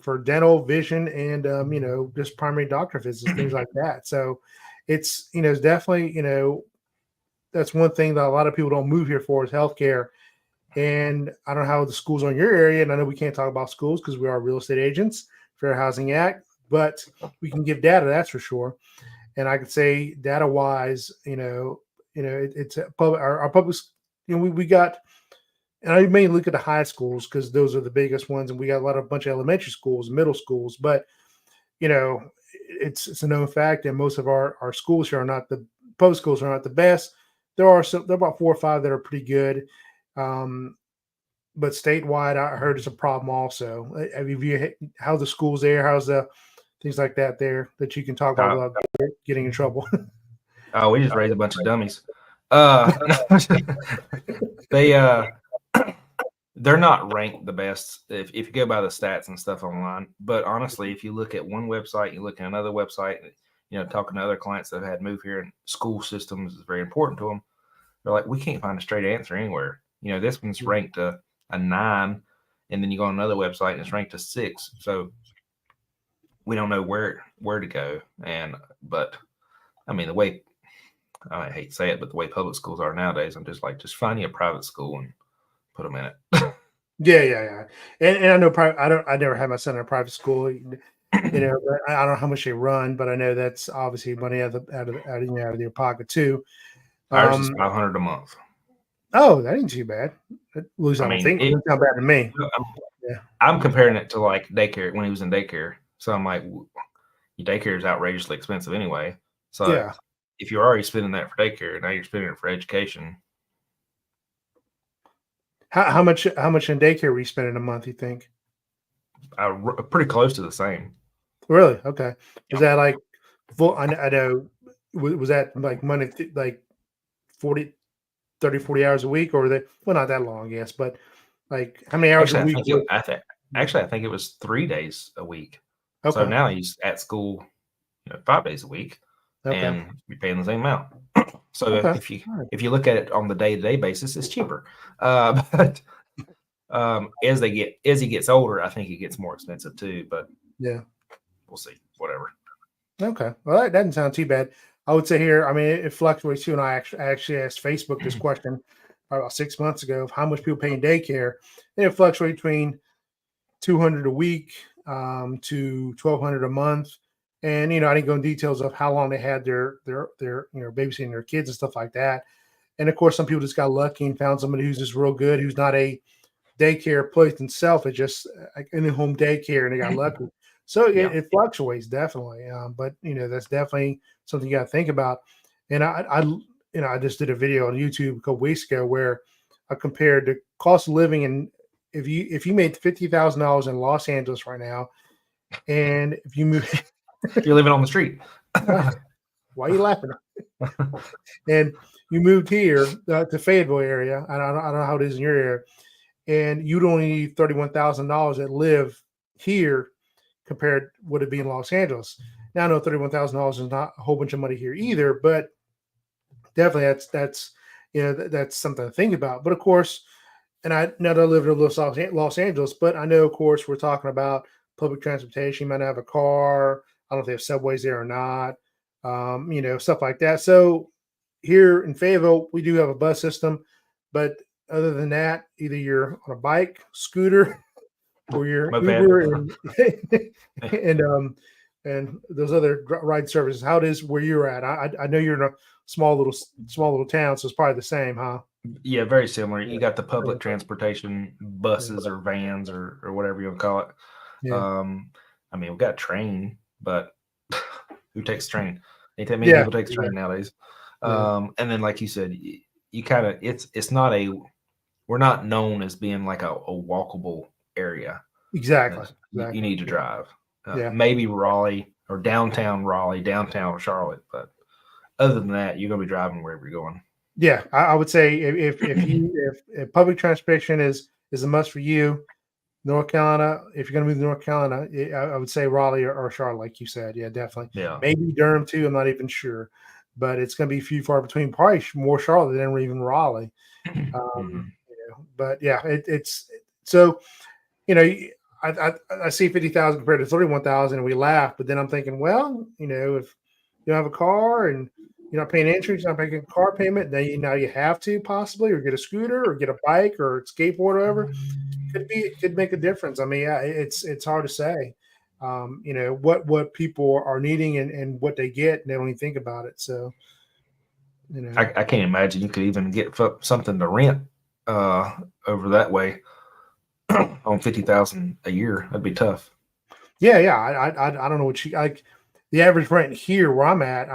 for dental, vision, and just primary doctor visits, things like that. So it's it's definitely that's one thing that a lot of people don't move here for is healthcare. And I don't know how the schools are in your area, and I know we can't talk about schools because we are real estate agents, Fair Housing Act, but we can give data, that's for sure. And I could say data-wise, it's our public. We got, and I may look at the high schools because those are the biggest ones, and we got a bunch of elementary schools, middle schools, but it's a known fact that most of our schools here are not the public schools are not the best. There are about 4 or 5 that are pretty good. But statewide, I heard it's a problem also. How's the schools there? How's the things like that there that you can talk about without getting in trouble? Oh, we just raised a bunch of dummies. They're not ranked the best if you go by the stats and stuff online. But honestly, if you look at one website, you look at another website, talking to other clients that have had moved here, and school systems is very important to them. They're like, we can't find a straight answer anywhere. This one's ranked a 9, and then you go on another website and it's ranked a 6. So we don't know where to go. But I mean, the way, I hate to say it, but the way public schools are nowadays, I'm just like, just find you a private school and put them in it. Yeah. And I know I never had my son in a private school, but I don't know how much they run, but I know that's obviously money out of their pocket too. Ours is $500 a month. Oh, that ain't too bad. At least I I don't mean, think. It doesn't sound bad to me. I'm, Yeah. I'm comparing it to like daycare when he was in daycare. So I'm like, your daycare is outrageously expensive anyway. So Yeah. if you're already spending that for daycare, now you're spending it for education. How much in daycare were you spending a month, you think? Pretty close to the same. Really? Okay. Was Yeah. that like full? I know. Was that like Monday, like 40, 30, 40 hours a week, or that? Well, not that long, yes, but like how many hours a Actually, week? I think it was 3 days a week. So Okay. now he's at school, 5 days a week, Okay. and you're paying the same amount. So Okay. if you All right. if you look at it on the day-to-day basis, it's cheaper. But as he gets older, I think it gets more expensive too. But Yeah. we'll see. Whatever. Okay. Well, that doesn't sound too bad. I would say here, I mean, it fluctuates too. And I actually asked Facebook this question about 6 months ago of how much people pay in daycare. And it fluctuates between 200 a week to 1,200 a month. And I didn't go in details of how long they had their babysitting their kids and stuff like that. And of course, some people just got lucky and found somebody who's just real good, who's not a daycare place itself. It's just like in the home daycare, and they got lucky. So Yeah. it fluctuates definitely, but that's definitely something you got to think about. And I just did a video on YouTube a couple weeks ago where I compared the cost of living, and if you made $50,000 in Los Angeles right now, and if you move, You're living on the street. why are you laughing? And you moved here to Fayetteville area. I don't know how it is in your area, and you'd only need $31,000 that live here compared would it be in Los Angeles. Now I know $31,000 is not a whole bunch of money here either, but definitely that's something to think about. But of course, and I know I live in Los Angeles, but I know of course we're talking about public transportation. You might not have a car. I don't know if they have subways there or not. Stuff like that. So here in Fayetteville, we do have a bus system, but other than that, either you're on a bike, scooter, or your Moped. Uber and those other ride services. How it is where you're at? I know you're in a small little town, so it's probably the same, huh? Yeah, very similar. You Yeah. got the public transportation, buses or vans or whatever you want to call it. Yeah. I mean, we've got train, but who takes train? Ain't that many Yeah. people takes train nowadays. Yeah. And then, like you said, you kind of it's not we're not known as being like a walkable area. Exactly. You need to drive. Yeah. Maybe Raleigh or downtown Raleigh, downtown Charlotte, but other than that, you're gonna be driving wherever you're going. Yeah, I would say if public transportation is a must for you, North Carolina, if you're going to move to North Carolina, I would say Raleigh or Charlotte, like you said. Yeah, definitely. Yeah. Maybe Durham too. I'm not even sure, but it's going to be few far between. Probably more Charlotte than even Raleigh. But yeah, it's so I see 50,000 compared to 31,000, and we laugh. But then I'm thinking, well, if you don't have a car and you're not paying insurance, you're not paying a car payment, then now you have to possibly, or get a scooter, or get a bike, or a skateboard, or whatever. It could make a difference. I mean, yeah, it's hard to say. What people are needing and what they get, and they don't even think about it. So, I can't imagine you could even get something to rent over that way on 50,000 a year. That'd be tough. Yeah. I don't know what like. The average rent here where I'm at,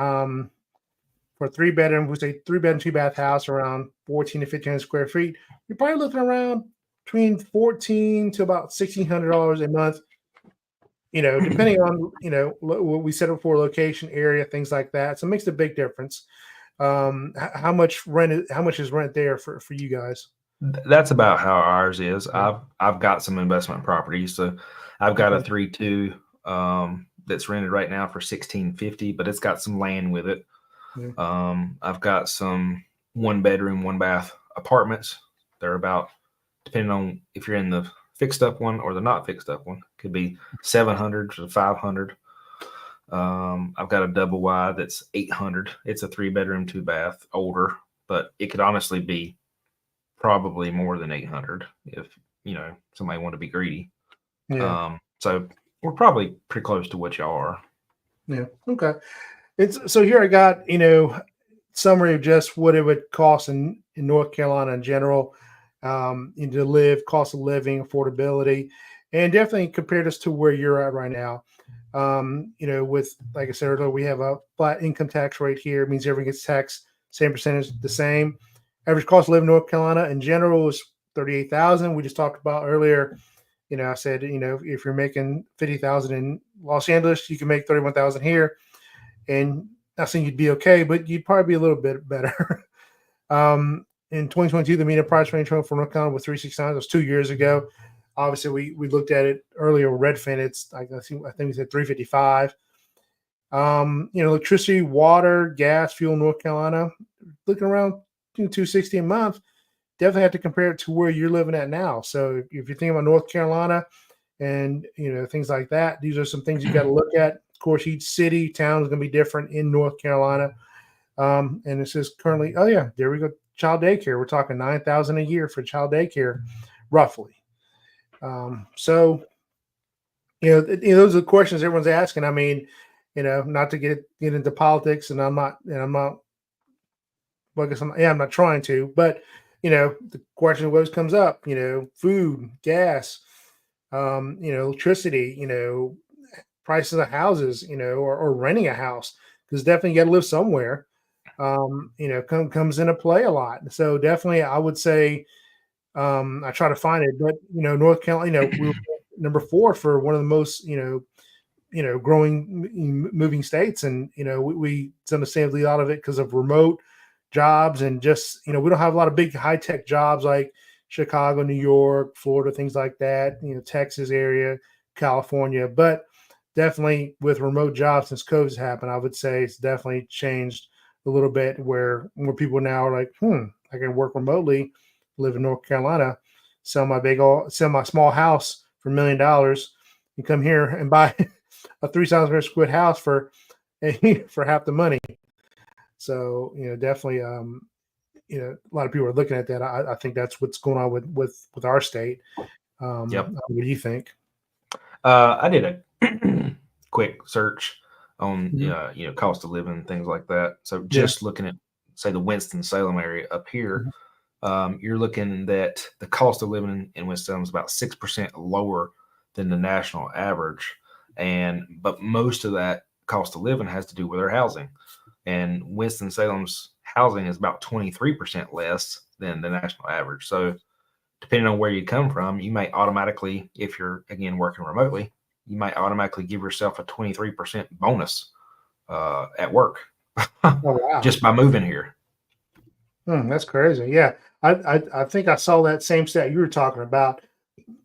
for a 3-bedroom, we say 3-bedroom, 2-bath house around 14 to 1,500 square feet, you're probably looking around between $1,400 to about $1,600 a month. Depending on what we set up for location, area, things like that. So it makes a big difference. How much is rent there for you guys? That's about how ours is. I've got some investment properties, so I've got a 3-2 that's rented right now for $1,650, but it's got some land with it. Yeah. I've got some 1-bedroom, 1-bath apartments. They're about, depending on if you're in the fixed up one or the not fixed up one, could be 700 to 500. I've got a double wide that's 800. It's a 3-bedroom, 2-bath, older, but it could honestly be probably more than 800 if somebody wanted to be greedy. Yeah. So we're probably pretty close to what y'all are. Yeah. Okay. So here I got, summary of just what it would cost in North Carolina in general, to live, cost of living, affordability, and definitely compared us to where you're at right now. With, like I said earlier, we have a flat income tax rate here. It means everyone gets taxed same percentage, the same. Average cost of living in North Carolina in general is 38,000. We just talked about earlier. I said, if you're making 50,000 in Los Angeles, you can make 31,000 here, and I think you'd be okay, but you'd probably be a little bit better. In 2022, the median price range for North Carolina was 369. That was 2 years ago. Obviously, we looked at it earlier. Redfin, it's like I think we said 355. Electricity, water, gas, fuel, in North Carolina, looking around 260 a month. Definitely have to compare it to where you're living at now. So if you're thinking about North Carolina and things like that, these are some things you got to look at. Of course, each city, town is going to be different in North Carolina. And it says currently, oh yeah, there we go. Child daycare. We're talking $9,000 a year for child daycare, roughly. So those are the questions everyone's asking. I mean, not to get into politics, and I'm not, well, I guess I'm not trying to, but the question always comes up. Food, gas, electricity, prices of houses, or renting a house, because definitely you got to live somewhere. Comes into play a lot. So definitely, I would say I try to find it, but North Carolina, we were number 4 for one of the most growing, moving states, and we understandably a lot of it because of remote jobs, and just we don't have a lot of big high tech jobs like Chicago, New York, Florida, things like that. Texas area, California, but definitely with remote jobs since COVID's happened, I would say it's definitely changed a little bit where more people now are like, I can work remotely, live in North Carolina, sell my small house for $1 million, and come here and buy a 3,000 square foot house for half the money. So definitely, a lot of people are looking at that. I think that's what's going on with our state. Yep. What do you think? I did a quick search on cost of living, things like that. So just looking at, say, the Winston Salem area up here, you're looking that the cost of living in Winston Salem is about 6% lower than the national average, but most of that cost of living has to do with their housing, and Winston Salem's housing is about 23% less than the national average. So depending on where you come from, you may automatically, if you're again working remotely, you might automatically give yourself a 23% bonus at work wow. just by moving here. That's crazy. Yeah, I think I saw that same stat you were talking about,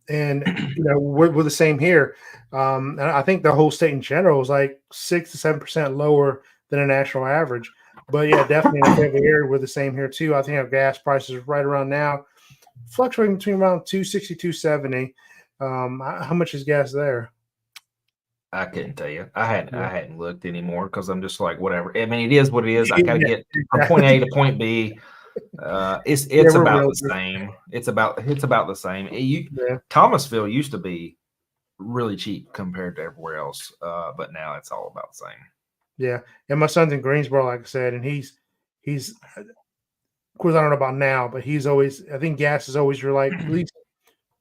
and we're the same here. And I think the whole state in general is like 6 to 7% lower than a national average. But yeah, definitely in the Fayetteville area, we're the same here too. I think our gas prices right around now fluctuating between around 260, 270. How much is gas there? I couldn't tell you. I hadn't looked anymore because I'm just like, whatever. I mean, it is what it is. I gotta get from point A to point B. It's about the same. It's about the same. Thomasville used to be really cheap compared to everywhere else, but now it's all about the same. Yeah, and my son's in Greensboro, like I said, and he's of course I don't know about now, but he's always, I think gas is always like at least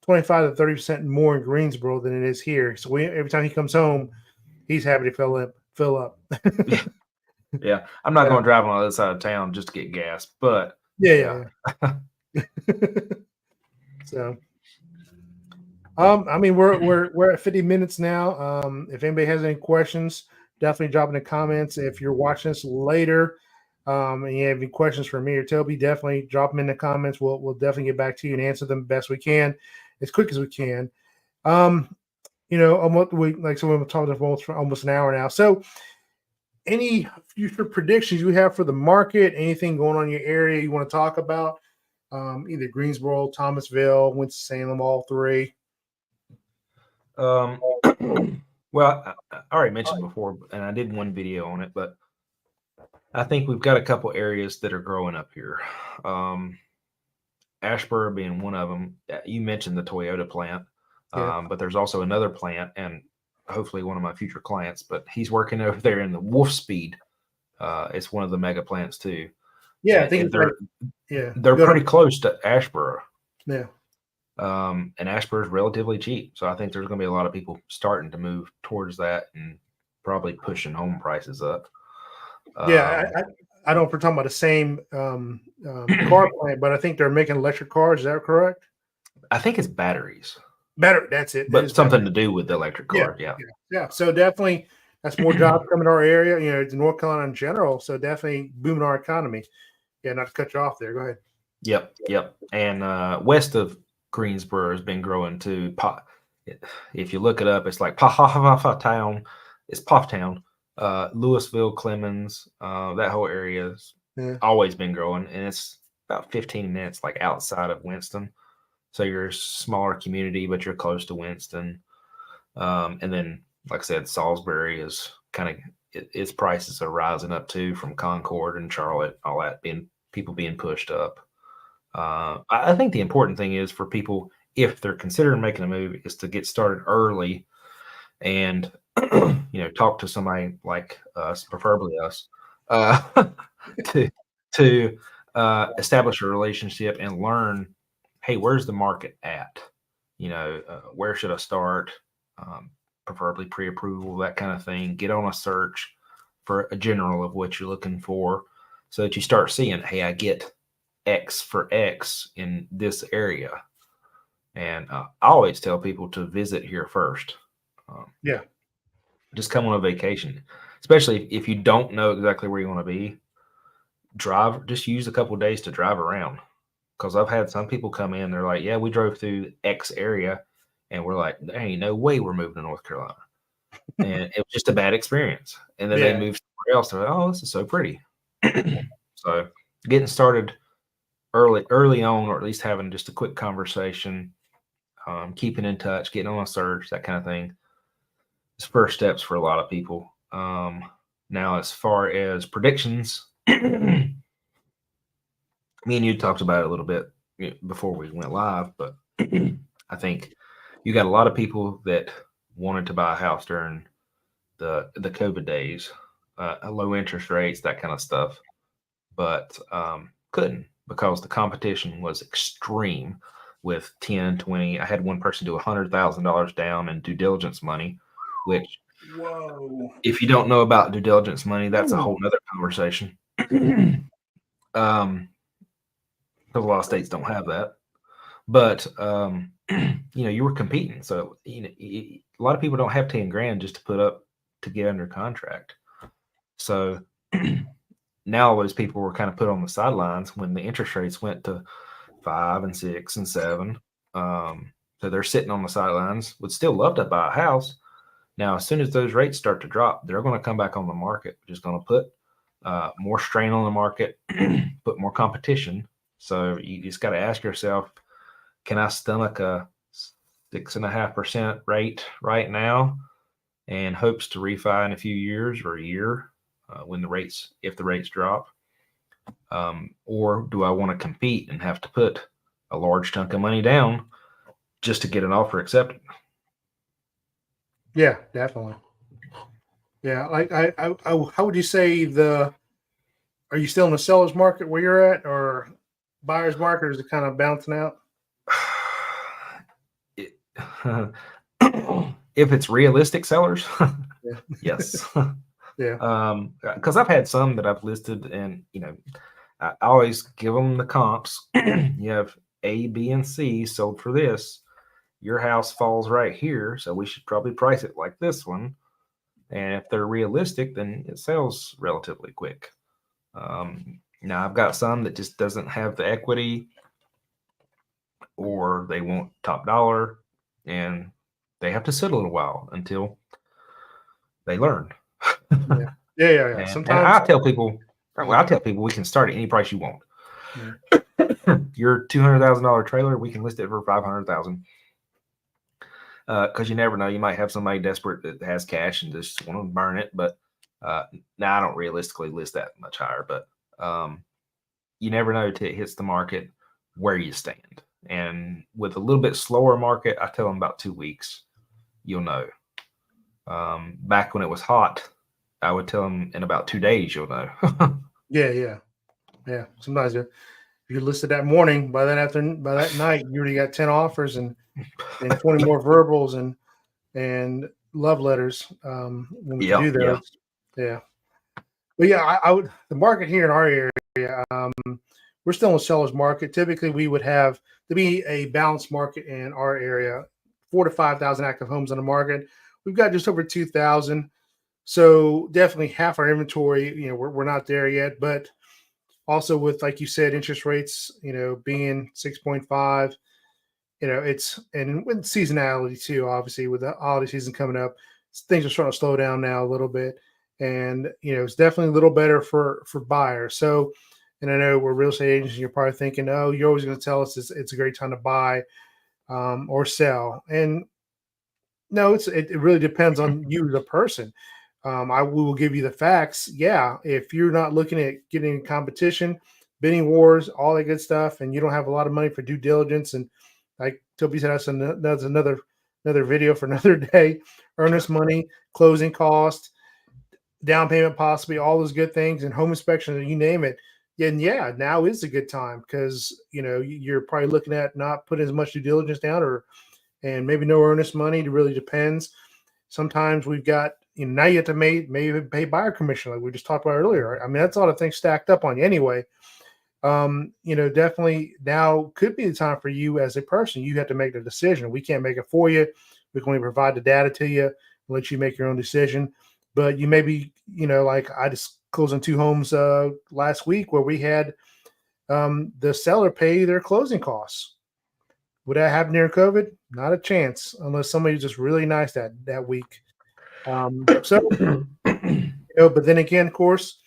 25 to 30% more in Greensboro than it is here. So every time he comes home, he's happy to fill up. Yeah, I'm not going to drive on the other side of town just to get gas, but yeah. So, I mean, we're at 50 minutes now. If anybody has any questions, definitely drop in the comments. If you're watching this later, and you have any questions for me or Toby, definitely drop them in the comments. We'll definitely get back to you and answer them best we can, as quick as we can. We've been talking for almost an hour now. So, any future predictions you have for the market? Anything going on in your area you want to talk about? Either Greensboro, Thomasville, Winston-Salem, all three. Well, I already mentioned before, and I did one video on it, but I think we've got a couple areas that are growing up here. Asheboro being one of them. You mentioned the Toyota plant, but there's also another plant, and hopefully one of my future clients, but he's working over there in the Wolf Speed. It's one of the mega plants too. Yeah, I think and it's like, yeah. they're Go ahead. pretty close to Asheboro. Yeah. And Asheboro is relatively cheap, so I think there's going to be a lot of people starting to move towards that and probably pushing home prices up. Yeah, I don't know if we're talking about the same car plant, but I think they're making electric cars. Is that correct? I think it's batteries, Better. That's it. It but is better. something to do with the electric Yeah, car. Yeah. yeah. So definitely, that's more jobs coming to our area. You know, to North Carolina in general. So definitely booming our economy. Yeah, not to cut you off there. Go ahead. Yep. And west of Greensboro has been growing too. If you look it up, it's like Town. It's Pop Town. Louisville, Clemens, that whole area's Yeah. always been growing, and it's about 15 minutes like outside of Winston. So you're a smaller community, but you're close to Winston. And then, like I said, Salisbury is kind of its prices are rising up too from Concord and Charlotte, all that people being pushed up. I think the important thing is for people, if they're considering making a move, is to get started early and talk to somebody like us, preferably us, to establish a relationship and learn, hey, where's the market at? Where should I start? Preferably pre-approval, that kind of thing. Get on a search for a general of what you're looking for, so that you start seeing, hey, I get X for X in this area. And I always tell people to visit here first. Yeah. Just come on a vacation, especially if you don't know exactly where you want to be. Just use a couple of days to drive around. Because I've had some people come in, they're like, yeah, we drove through X area, and we're like, there ain't no way we're moving to North Carolina. And it was just a bad experience. And then they moved somewhere else. They're like, oh, this is so pretty. So getting started early on, or at least having just a quick conversation, keeping in touch, getting on a search, that kind of thing, is first steps for a lot of people. Now, as far as predictions, me and you talked about it a little bit before we went live, but I think you got a lot of people that wanted to buy a house during the COVID days, low interest rates, that kind of stuff, but couldn't, because the competition was extreme with 10, 20. I had one person do $100,000 down in due diligence money, which, whoa, if you don't know about due diligence money, that's a whole nother conversation. A lot of states don't have that, but you were competing. So a lot of people don't have 10 grand just to put up to get under contract. So now all those people were kind of put on the sidelines when the interest rates went to 5 and 6 and 7. So they're sitting on the sidelines, would still love to buy a house. Now, as soon as those rates start to drop, they're going to come back on the market, which is going to put more strain on the market, put more competition. So you just got to ask yourself, can I stomach a 6.5% rate right now and hopes to refi in a few years or a year if the rates drop? Or do I want to compete and have to put a large chunk of money down just to get an offer accepted? Yeah, definitely. Yeah, like how would you say are you still in the seller's market where you're at, or buyer's market, or is it kind of bouncing out? If it's realistic sellers, Yeah. yes. Yeah. Because I've had some that I've listed, and I always give them the comps. You have A, B, and C sold for this. Your house falls right here, so we should probably price it like this one. And if they're realistic, then it sells relatively quick. Now, I've got some that just doesn't have the equity, or they want top dollar, and they have to sit a little while until they learn. Yeah. And Sometimes. I tell people we can start at any price you want. Yeah. Your $200,000 trailer, we can list it for $500,000. Because you never know, you might have somebody desperate that has cash and just want to burn it. But now I don't realistically list that much higher. But you never know till it hits the market where you stand. And with a little bit slower market, I tell them about 2 weeks, you'll know. Back when it was hot, I would tell them in about 2 days, you'll know. Yeah. Yeah. Sometimes if you listed that morning, by that night, you already got 10 offers and 20 more verbals and love letters when we can Yeah, do yeah. those. Yeah. But yeah, I would, the market here in our area, we're still in a seller's market. Typically, we would have to be a balanced market in our area, 4 to 5,000 active homes on the market. We've got just over 2,000. So definitely half our inventory, we're not there yet, but also with, like you said, interest rates, being 6.5, and with seasonality too, obviously with the holiday season coming up, things are starting to slow down now a little bit. And, it's definitely a little better for buyers. So, and I know we're real estate agents, and you're probably thinking, oh, you're always going to tell us it's a great time to buy or sell. And no, it really depends on you as a person. I will give you the facts. Yeah, if you're not looking at getting competition, bidding wars, all that good stuff, and you don't have a lot of money for due diligence, and like Toby said, that's another video for another day. Earnest money, closing cost, down payment, possibly all those good things, and home inspection, you name it. And yeah, now is a good time because you're probably looking at not putting as much due diligence down, and maybe no earnest money. It really depends. Sometimes we've got, now you have to maybe pay buyer commission, like we just talked about earlier. I mean, that's all the things stacked up on you anyway. Definitely now could be the time for you as a person. You have to make the decision. We can't make it for you. We can only provide the data to you and let you make your own decision. But you may be, like I just closed on 2 homes last week where we had the seller pay their closing costs. Would that happen during COVID? Not a chance, unless somebody's just really nice that week. But then again, of course,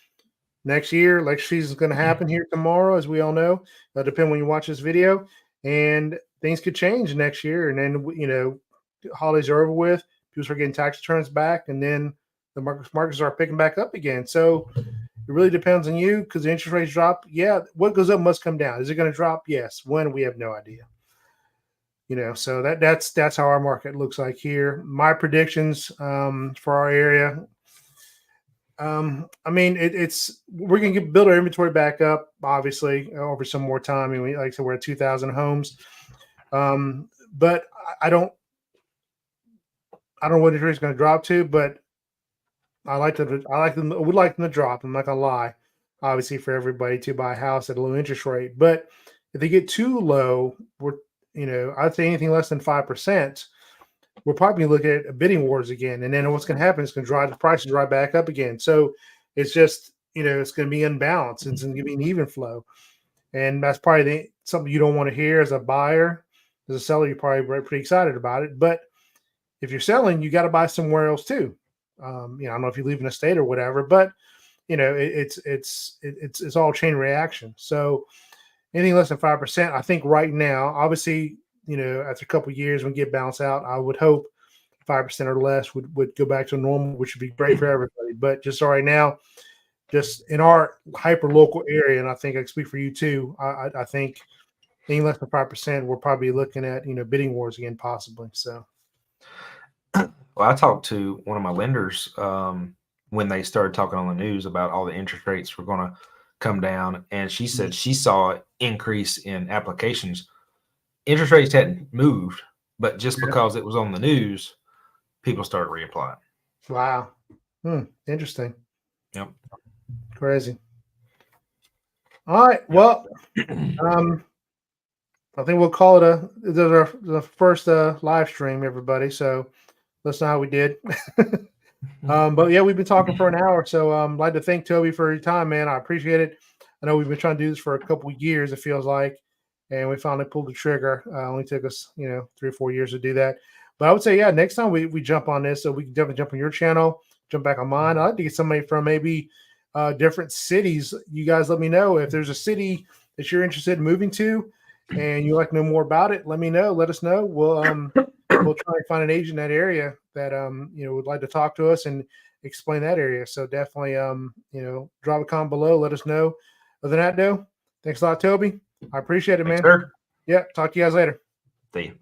next year, election season is going to happen here tomorrow, as we all know. That'll depend when you watch this video, and things could change next year. And then holidays are over with. People start getting tax returns back, and then the markets are picking back up again. So it really depends on you because the interest rates drop. Yeah, what goes up must come down. Is it going to drop? Yes. When? We have no idea. So that's how our market looks like here. My predictions for our area. I mean, we're going to build our inventory back up, obviously, over some more time. I mean, like I said, we're at 2,000 homes. But I don't know what interest rate's going to drop to, but I would like them to drop. I'm not going to lie, obviously, for everybody to buy a house at a low interest rate. But if they get too low, I'd say anything less than 5%, we're probably looking at bidding wars again. And then what's going to happen is going to drive the prices right back up again. So it's just, it's going to be unbalanced. It's going to be an even flow. And that's probably something you don't want to hear as a buyer. As a seller, you're probably pretty excited about it. But if you're selling, you got to buy somewhere else too. I don't know if you live in a state or whatever, but it's all chain reaction. So anything less than 5%, I think right now, obviously, after a couple of years when we get balanced out, I would hope 5% or less would go back to normal, which would be great for everybody. But just right now, just in our hyper local area, and I think I can speak for you too, I think anything less than 5%, we're probably looking at bidding wars again, possibly. So, well, I talked to one of my lenders when they started talking on the news about all the interest rates were going to come down, and she said she saw an increase in applications. Interest rates hadn't moved, but just because it was on the news, people started reapplying. Wow. Interesting. Yep. Crazy. All right. Well, I think we'll call it the first live stream, everybody. So let's know how we did. But yeah, we've been talking for an hour. So I'd like to thank Toby for your time, man. I appreciate it. I know we've been trying to do this for a couple of years, it feels like, and we finally pulled the trigger. Only took us, 3 or 4 years to do that. But I would say, yeah, next time we jump on this, so we can definitely jump on your channel, jump back on mine. I'd like to get somebody from maybe different cities. You guys let me know if there's a city that you're interested in moving to and you'd like to know more about it. Let me know. Let us know. We'll try and find an agent in that area that would like to talk to us and explain that area. So definitely drop a comment below. Let us know. Other than that, though, thanks a lot, Toby. I appreciate it, man. Sir. Yeah, talk to you guys later. See you.